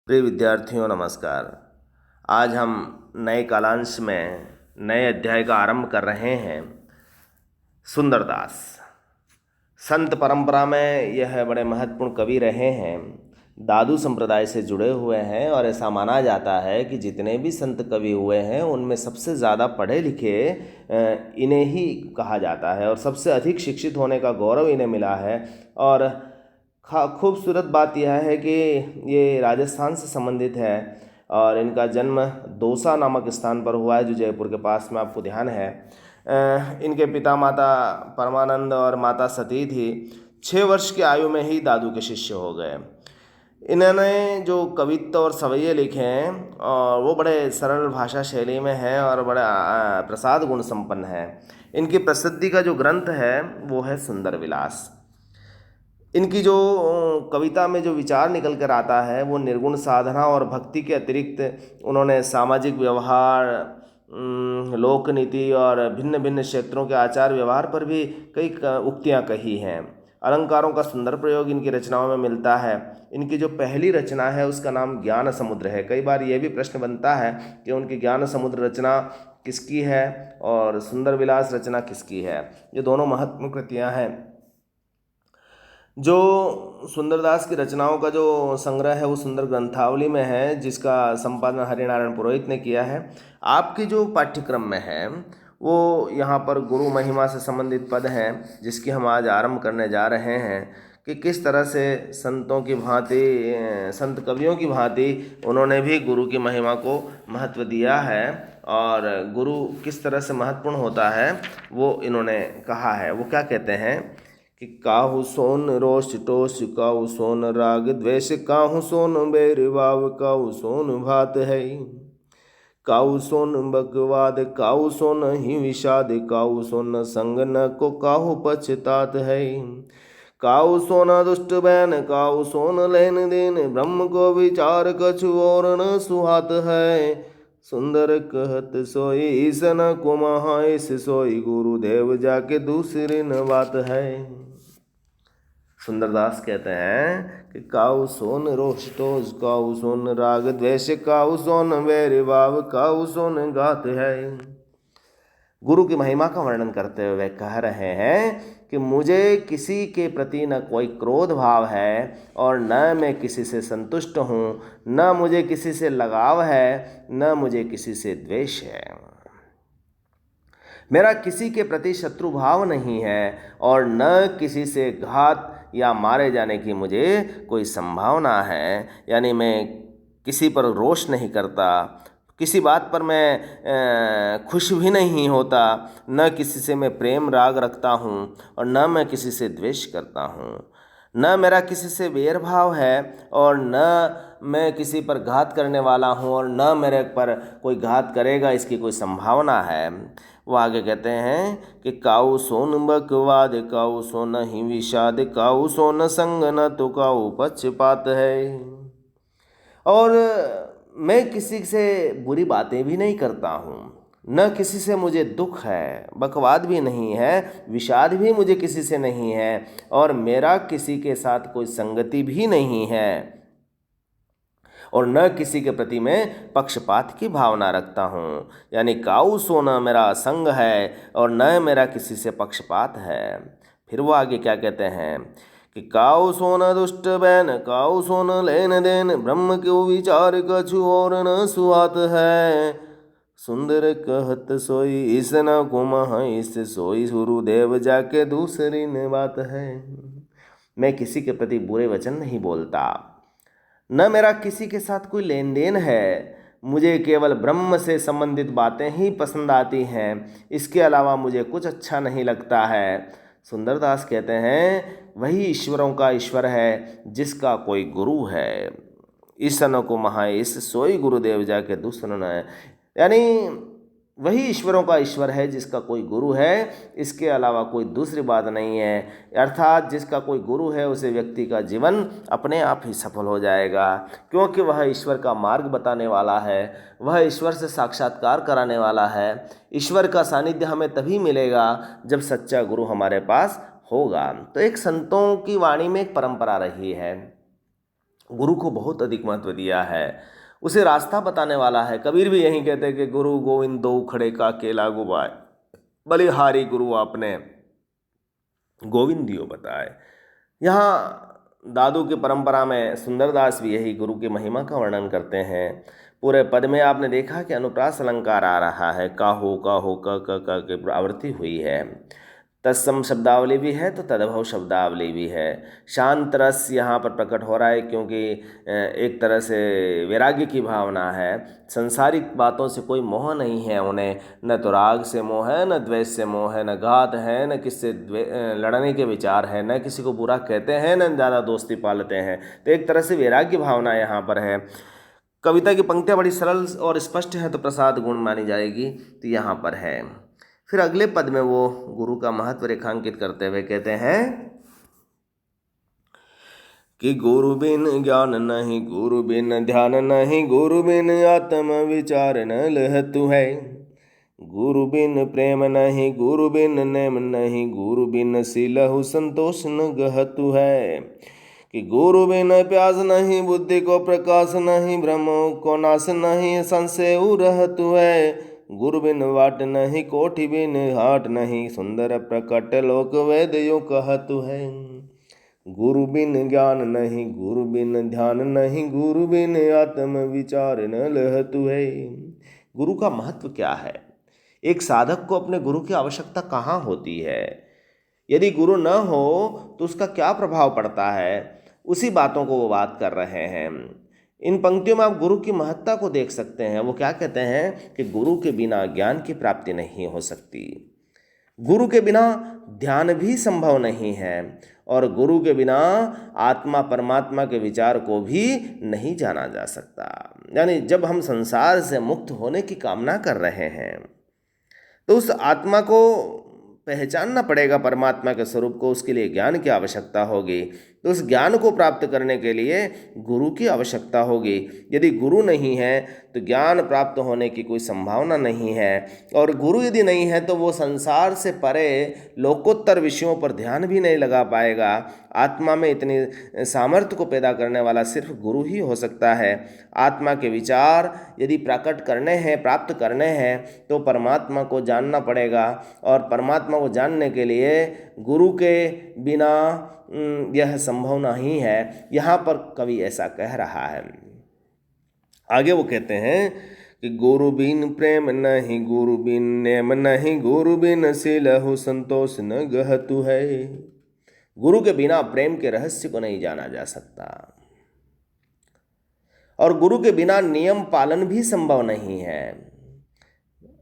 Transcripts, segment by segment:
प्रिय विद्यार्थियों नमस्कार। आज हम नए कालांश में नए अध्याय का आरंभ कर रहे हैं। सुंदरदास संत परंपरा में यह बड़े महत्वपूर्ण कवि रहे हैं। दादू संप्रदाय से जुड़े हुए हैं और ऐसा माना जाता है कि जितने भी संत कवि हुए हैं उनमें सबसे ज़्यादा पढ़े लिखे इन्हें ही कहा जाता है और सबसे अधिक शिक्षित होने का गौरव इन्हें मिला है। और खूबसूरत बात यह है कि ये राजस्थान से संबंधित है और इनका जन्म दौसा नामक स्थान पर हुआ है जो जयपुर के पास में, आपको ध्यान है। इनके पिता माता परमानंद और माता सती थी। 6 वर्ष की आयु में ही दादू के शिष्य हो गए। इन्होंने जो कवित्व और सवैये लिखे हैं और वो बड़े सरल भाषा शैली में है और बड़े प्रसाद गुण संपन्न है। इनकी प्रसिद्धि का जो ग्रंथ है वो है सुंदर विलास। इनकी जो कविता में जो विचार निकल कर आता है वो निर्गुण साधना और भक्ति के अतिरिक्त उन्होंने सामाजिक व्यवहार, लोक नीति और भिन्न भिन्न क्षेत्रों के आचार व्यवहार पर भी कई उक्तियाँ कही हैं। अलंकारों का सुंदर प्रयोग इनकी रचनाओं में मिलता है। इनकी जो पहली रचना है उसका नाम ज्ञान समुद्र है। कई बार ये भी प्रश्न बनता है कि उनकी ज्ञान समुद्र रचना किसकी है और सुंदर विलास रचना किसकी है। ये दोनों महत्वपूर्ण कृतियाँ हैं। जो सुंदरदास की रचनाओं का जो संग्रह है वो सुंदर ग्रंथावली में है जिसका संपादन हरिनारायण पुरोहित ने किया है। आपकी जो पाठ्यक्रम में है वो यहाँ पर गुरु महिमा से संबंधित पद हैं जिसकी हम आज आरंभ करने जा रहे हैं कि किस तरह से संतों की भांति, संत कवियों की भांति उन्होंने भी गुरु की महिमा को महत्व दिया है और गुरु किस तरह से महत्वपूर्ण होता है वो इन्होंने कहा है। वो क्या कहते हैं कि काहू सोन रोष टोष, काहू सोन राग द्वेष, काहू सोन बैर भाव, काहू सोन भात है, काहू सोन बकवाद, काहू सोन ही विषाद, काहू सोन संग न को काहू पछतात है, काहू सोना दुष्ट बैन, काहू सोन लेन देन, ब्रह्म को विचार कछु और न सुहात है, सुंदर कहत सोई ईसन को महाईस, सोई गुरुदेव जाके दूसरी न बात है। सुंदरदास कहते हैं कि काऊ सोन रोष टोष, काऊ सोन राग द्वेष, काऊ सोन वैर भाव, काऊ सोन गात है। गुरु की महिमा का वर्णन करते हुए कह रहे हैं कि मुझे किसी के प्रति न कोई क्रोध भाव है और न मैं किसी से संतुष्ट हूँ, न मुझे किसी से लगाव है, न मुझे किसी से द्वेष है। मेरा किसी के प्रति शत्रु भाव नहीं है और न किसी से घात या मारे जाने की मुझे कोई संभावना है। यानी मैं किसी पर रोष नहीं करता, किसी बात पर मैं खुश भी नहीं होता, न किसी से मैं प्रेम राग रखता हूँ और न मैं किसी से द्वेष करता हूँ, न मेरा किसी से वैर भाव है और न मैं किसी पर घात करने वाला हूँ और न मेरे पर कोई घात करेगा इसकी कोई संभावना है। वो आगे कहते हैं कि काऊ सोन बकवाद, काऊ सोन ही विषाद, काऊ सोन संग न तो काऊ पक्षपात है। और मैं किसी से बुरी बातें भी नहीं करता हूँ, न किसी से मुझे दुख है, बकवाद भी नहीं है, विषाद भी मुझे किसी से नहीं है और मेरा किसी के साथ कोई संगति भी नहीं है और न किसी के प्रति मैं पक्षपात की भावना रखता हूँ। यानी काऊ सोना मेरा संग है और न मेरा किसी से पक्षपात है। फिर वो आगे क्या कहते हैं कि काऊ सोना दुष्ट बैन, काऊ सोना लेन देन, ब्रह्म क्यों विचार कछु और न सुहात है, सुंदर कहत सोई इस न कुमह, इस सोई गुरुदेव जाके दूसरी न बात है। मैं किसी के प्रति बुरे वचन नहीं बोलता, न मेरा किसी के साथ कोई लेन देन है, मुझे केवल ब्रह्म से संबंधित बातें ही पसंद आती हैं, इसके अलावा मुझे कुछ अच्छा नहीं लगता है। सुंदरदास कहते हैं वही ईश्वरों का ईश्वर है जिसका कोई गुरु है, ईसन को महाईस, सोई गुरुदेव जाके दूसरा न है। यानी वही ईश्वरों का ईश्वर है जिसका कोई गुरु है, इसके अलावा कोई दूसरी बात नहीं है। अर्थात जिसका कोई गुरु है उसे व्यक्ति का जीवन अपने आप ही सफल हो जाएगा, क्योंकि वह ईश्वर का मार्ग बताने वाला है, वह ईश्वर से साक्षात्कार कराने वाला है। ईश्वर का सानिध्य हमें तभी मिलेगा जब सच्चा गुरु हमारे पास होगा। तो एक संतों की वाणी में एक परंपरा रही है गुरु को बहुत अधिक महत्व दिया है, उसे रास्ता बताने वाला है। कबीर भी यही कहते हैं कि गुरु गोविंद दो खड़े का केला गुबाए, बलिहारी गुरु आपने गोविंद दियो बताए। यहाँ दादू की परंपरा में सुंदरदास भी यही गुरु की महिमा का वर्णन करते हैं। पूरे पद में आपने देखा कि अनुप्रास अलंकार आ रहा है, काहो क की आवृत्ति हुई है। तत्सम शब्दावली भी है तो तदभव शब्दावली भी है। शांत रस यहाँ पर प्रकट हो रहा है, क्योंकि एक तरह से वैराग्य की भावना है। संसारिक बातों से कोई मोह नहीं है उन्हें, न तो राग से मोह है, न द्वेष से मोह है, न घात है, न किससे लड़ने के विचार है, न किसी को बुरा कहते हैं, न ज़्यादा दोस्ती पालते हैं। तो एक तरह से वैराग्य भावना यहाँ पर है। कविता की पंक्तियाँ बड़ी सरल और स्पष्ट हैं तो प्रसाद गुण मानी जाएगी, तो यहाँ पर है। फिर अगले पद में वो गुरु का महत्व रेखांकित करते हुए कहते हैं कि गुरु बिन ज्ञान नहीं, गुरु बिन ध्यान नहीं, गुरु बिन आत्म विचार न लहतु है। गुरु बिन प्रेम नहीं, गुरु बिन नेम नहीं, गुरु बिन सिलहु संतोष न गहतु है। कि गुरु बिन प्यास नहीं, बुद्धि को प्रकाश नहीं, ब्रह्म को नाश नहीं, संशय रहतु है। गुरु बिन वाट नहीं, कोठि बिन हाट नहीं, सुंदर प्रकट लोक वेद यो कहतु है। गुरु बिन ज्ञान नहीं, गुरु बिन ध्यान नहीं, गुरु बिन आत्म विचार न लहतु है। गुरु का महत्व क्या है? एक साधक को अपने गुरु की आवश्यकता कहाँ होती है? यदि गुरु न हो तो उसका क्या प्रभाव पड़ता है? उसी बातों को वो बात कर रहे हैं। इन पंक्तियों में आप गुरु की महत्ता को देख सकते हैं। वो क्या कहते हैं कि गुरु के बिना ज्ञान की प्राप्ति नहीं हो सकती, गुरु के बिना ध्यान भी संभव नहीं है, और गुरु के बिना आत्मा परमात्मा के विचार को भी नहीं जाना जा सकता। यानी जब हम संसार से मुक्त होने की कामना कर रहे हैं तो उस आत्मा को पहचानना पड़ेगा, परमात्मा के स्वरूप को। उसके लिए ज्ञान की आवश्यकता होगी, तो उस ज्ञान को प्राप्त करने के लिए गुरु की आवश्यकता होगी। यदि गुरु नहीं है तो ज्ञान प्राप्त होने की कोई संभावना नहीं है, और गुरु यदि नहीं है तो वो संसार से परे लोकोत्तर विषयों पर ध्यान भी नहीं लगा पाएगा। आत्मा में इतनी सामर्थ्य को पैदा करने वाला सिर्फ गुरु ही हो सकता है। आत्मा के विचार यदि प्रकट करने हैं, प्राप्त करने हैं, तो परमात्मा को जानना पड़ेगा, और परमात्मा को जानने के लिए गुरु के बिना यह संभव नहीं है। यहाँ पर कवि ऐसा कह रहा है। आगे वो कहते हैं कि गुरु बिन प्रेम नहीं, गुरु बिन नेम नहीं, गुरु बिन सिलहु संतोष न गहतु है। गुरु के बिना प्रेम के रहस्य को नहीं जाना जा सकता, और गुरु के बिना नियम पालन भी संभव नहीं है,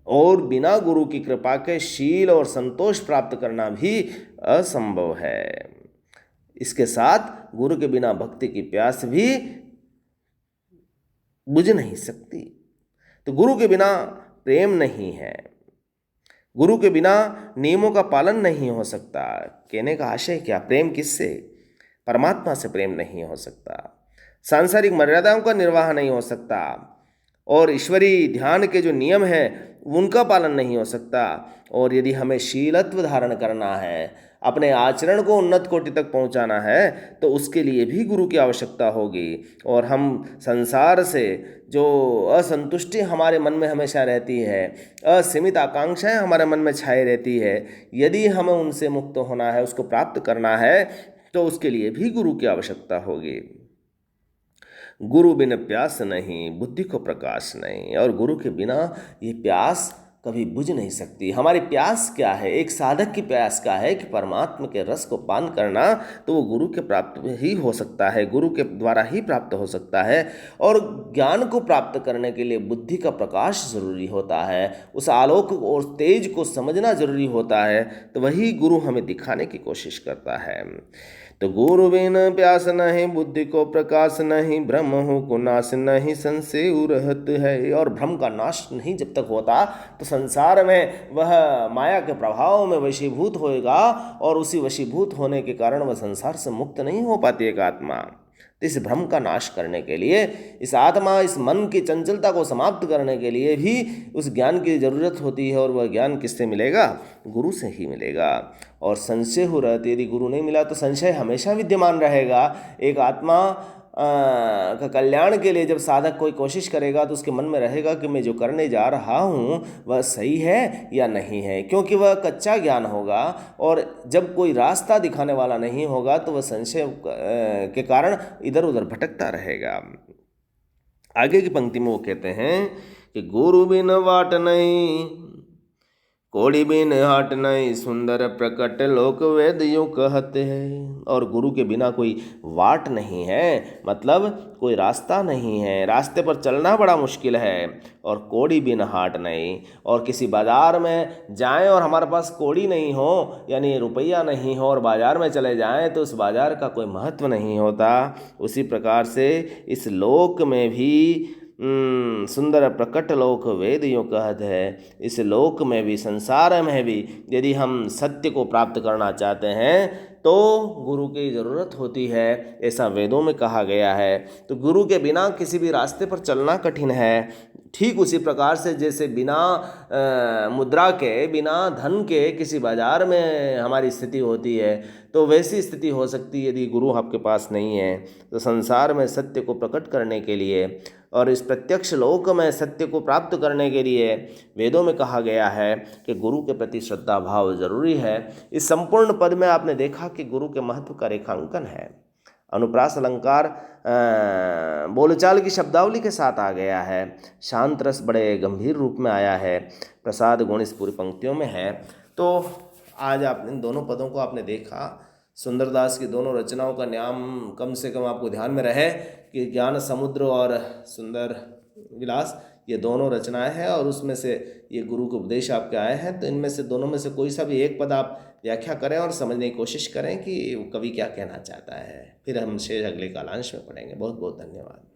और बिना गुरु की कृपा के शील और संतोष प्राप्त करना भी असंभव है। इसके साथ गुरु के बिना भक्ति की प्यास भी बुझ नहीं सकती। तो गुरु के बिना प्रेम नहीं है, गुरु के बिना नियमों का पालन नहीं हो सकता। कहने का आशय क्या? प्रेम किससे? परमात्मा से प्रेम नहीं हो सकता, सांसारिक मर्यादाओं का निर्वाह नहीं हो सकता, और ईश्वरीय ध्यान के जो नियम हैं उनका पालन नहीं हो सकता। और यदि हमें शीलत्व धारण करना है, अपने आचरण को उन्नत कोटि तक पहुंचाना है, तो उसके लिए भी गुरु की आवश्यकता होगी। और हम संसार से जो असंतुष्टि हमारे मन में हमेशा रहती है, असीमित आकांक्षाएं हमारे मन में छाई रहती है, यदि हमें उनसे मुक्त होना है, उसको प्राप्त करना है, तो उसके लिए भी गुरु की आवश्यकता होगी। गुरु बिन प्यास नहीं, बुद्धि को प्रकाश नहीं, और गुरु के बिना ये प्यास कभी बुझ नहीं सकती। हमारी प्यास क्या है? एक साधक की प्यास क्या है कि परमात्मा के रस को पान करना, तो वो गुरु के प्राप्त ही हो सकता है, गुरु के द्वारा ही प्राप्त हो सकता है। और ज्ञान को प्राप्त करने के लिए बुद्धि का प्रकाश जरूरी होता है, उस आलोक और तेज को समझना जरूरी होता है, तो वही गुरु हमें दिखाने की कोशिश करता है। तो गुरु बिन प्यास नहीं, बुद्धि को प्रकाश नहीं, ब्रह्म को नाश नहीं, संशय रहत है। और भ्रम का नाश नहीं जब तक होता, तो संसार में वह माया के प्रभाव में वशीभूत होएगा, और उसी वशीभूत होने के कारण वह संसार से मुक्त नहीं हो पाती एक आत्मा। तो इस भ्रम का नाश करने के लिए, इस आत्मा, इस मन की चंचलता को समाप्त करने के लिए भी उस ज्ञान की जरूरत होती है, और वह ज्ञान किससे मिलेगा? गुरु से ही मिलेगा। और संशय हो रहती, यदि गुरु नहीं मिला तो संशय हमेशा विद्यमान रहेगा। एक आत्मा का कल्याण के लिए जब साधक कोई कोशिश करेगा तो उसके मन में रहेगा कि मैं जो करने जा रहा हूँ वह सही है या नहीं है, क्योंकि वह कच्चा ज्ञान होगा। और जब कोई रास्ता दिखाने वाला नहीं होगा तो वह संशय के कारण इधर उधर भटकता रहेगा। आगे की पंक्ति में वो कहते हैं कि गुरु बिन वाट नहीं, कोड़ी बिन हाट नहीं, सुंदर प्रकट लोक वेद यूं कहते हैं। और गुरु के बिना कोई वाट नहीं है, मतलब कोई रास्ता नहीं है, रास्ते पर चलना बड़ा मुश्किल है। और कोड़ी बिन हाट नहीं, और किसी बाजार में जाएं और हमारे पास कोड़ी नहीं हो, यानी रुपया नहीं हो, और बाजार में चले जाएं तो उस बाजार का कोई महत्व नहीं होता। उसी प्रकार से इस लोक में भी सुंदर प्रकट लोक वेद यूँ कहत है। इस लोक में भी, संसार में भी यदि हम सत्य को प्राप्त करना चाहते हैं तो गुरु की ज़रूरत होती है, ऐसा वेदों में कहा गया है। तो गुरु के बिना किसी भी रास्ते पर चलना कठिन है। ठीक उसी प्रकार से जैसे बिना मुद्रा के, बिना धन के किसी बाजार में हमारी स्थिति होती है, तो वैसी स्थिति हो सकती है यदि गुरु आपके पास नहीं है। तो संसार में सत्य को प्रकट करने के लिए और इस प्रत्यक्ष लोक में सत्य को प्राप्त करने के लिए वेदों में कहा गया है कि गुरु के प्रति श्रद्धा भाव जरूरी है। इस संपूर्ण पद में आपने देखा कि गुरु के महत्व का रेखांकन है। अनुप्रास अलंकार बोलचाल की शब्दावली के साथ आ गया है। शांत रस बड़े गंभीर रूप में आया है। प्रसाद गुण इस पूरी पंक्तियों में है। तो आज आप इन दोनों पदों को आपने देखा। सुंदरदास की दोनों रचनाओं का नाम कम से कम आपको ध्यान में रहे कि ज्ञान समुद्र और सुंदर विलास, ये दोनों रचनाएं हैं और उसमें से ये गुरु के उपदेश आपके आए हैं। तो इनमें से दोनों में से कोई सा भी एक पद आप व्याख्या करें और समझने की कोशिश करें कि कवि क्या कहना चाहता है। फिर हम शेष अगले कालांश में पढ़ेंगे। बहुत बहुत धन्यवाद।